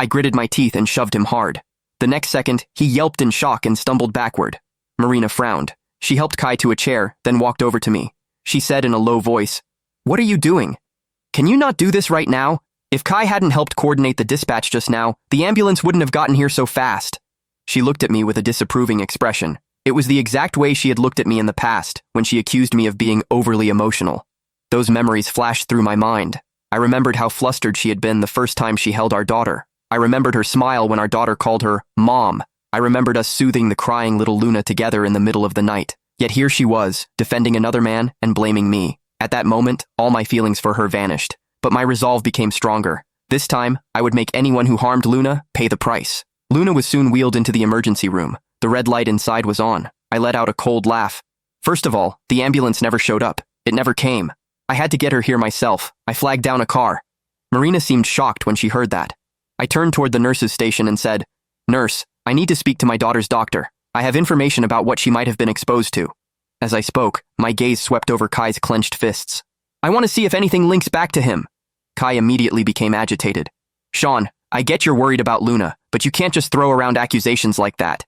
I gritted my teeth and shoved him hard. The next second, he yelped in shock and stumbled backward. Marina frowned. She helped Kai to a chair, then walked over to me. She said in a low voice, "What are you doing? Can you not do this right now? If Kai hadn't helped coordinate the dispatch just now, the ambulance wouldn't have gotten here so fast." She looked at me with a disapproving expression. It was the exact way she had looked at me in the past, when she accused me of being overly emotional. Those memories flashed through my mind. I remembered how flustered she had been the first time she held our daughter. I remembered her smile when our daughter called her Mom. I remembered us soothing the crying little Luna together in the middle of the night. Yet here she was, defending another man and blaming me. At that moment, all my feelings for her vanished. But my resolve became stronger. This time, I would make anyone who harmed Luna pay the price. Luna was soon wheeled into the emergency room. The red light inside was on. I let out a cold laugh. First of all, the ambulance never showed up. It never came. I had to get her here myself. I flagged down a car. Marina seemed shocked when she heard that. I turned toward the nurse's station and said, "Nurse, I need to speak to my daughter's doctor. I have information about what she might have been exposed to." As I spoke, my gaze swept over Kai's clenched fists. "I want to see if anything links back to him." Kai immediately became agitated. "Sean, I get you're worried about Luna, but you can't just throw around accusations like that."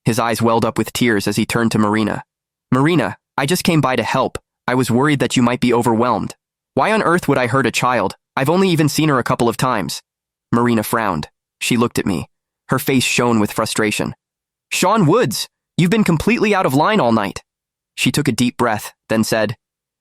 His eyes welled up with tears as he turned to Marina. "Marina, I just came by to help. I was worried that you might be overwhelmed. Why on earth would I hurt a child? I've only even seen her a couple of times." Marina frowned. She looked at me. Her face shone with frustration. "Sean Woods, you've been completely out of line all night." She took a deep breath, then said,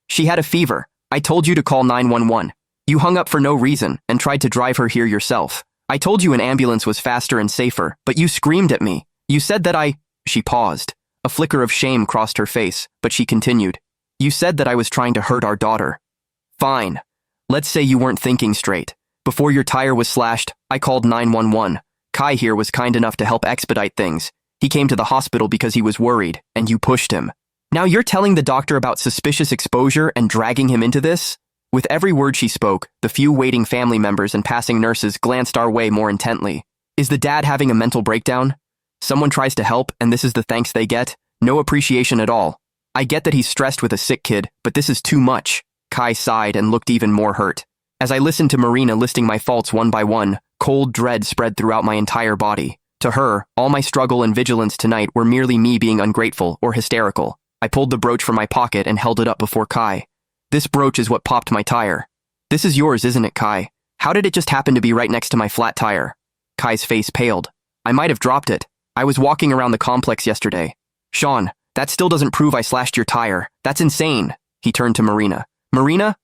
"She had a fever. I told you to call 911. You hung up for no reason and tried to drive her here yourself. I told you an ambulance was faster and safer, but you screamed at me. You said that I—" She paused. A flicker of shame crossed her face, but she continued. "You said that I was trying to hurt our daughter. Fine. Let's say you weren't thinking straight. Before your tire was slashed, I called 911. Kai here was kind enough to help expedite things. He came to the hospital because he was worried, and you pushed him. Now you're telling the doctor about suspicious exposure and dragging him into this?" With every word she spoke, the few waiting family members and passing nurses glanced our way more intently. Is the dad having a mental breakdown? Someone tries to help, and this is the thanks they get? No appreciation at all. I get that he's stressed with a sick kid, but this is too much. Kai sighed and looked even more hurt. As I listened to Marina listing my faults one by one, cold dread spread throughout my entire body. To her, all my struggle and vigilance tonight were merely me being ungrateful or hysterical. I pulled the brooch from my pocket and held it up before Kai. "This brooch is what popped my tire." "This is yours, isn't it, Kai? How did it just happen to be right next to my flat tire?" Kai's face paled. "I might have dropped it. I was walking around the complex yesterday." "Sean, that still doesn't prove I slashed your tire. That's insane." He turned to Marina. "Marina,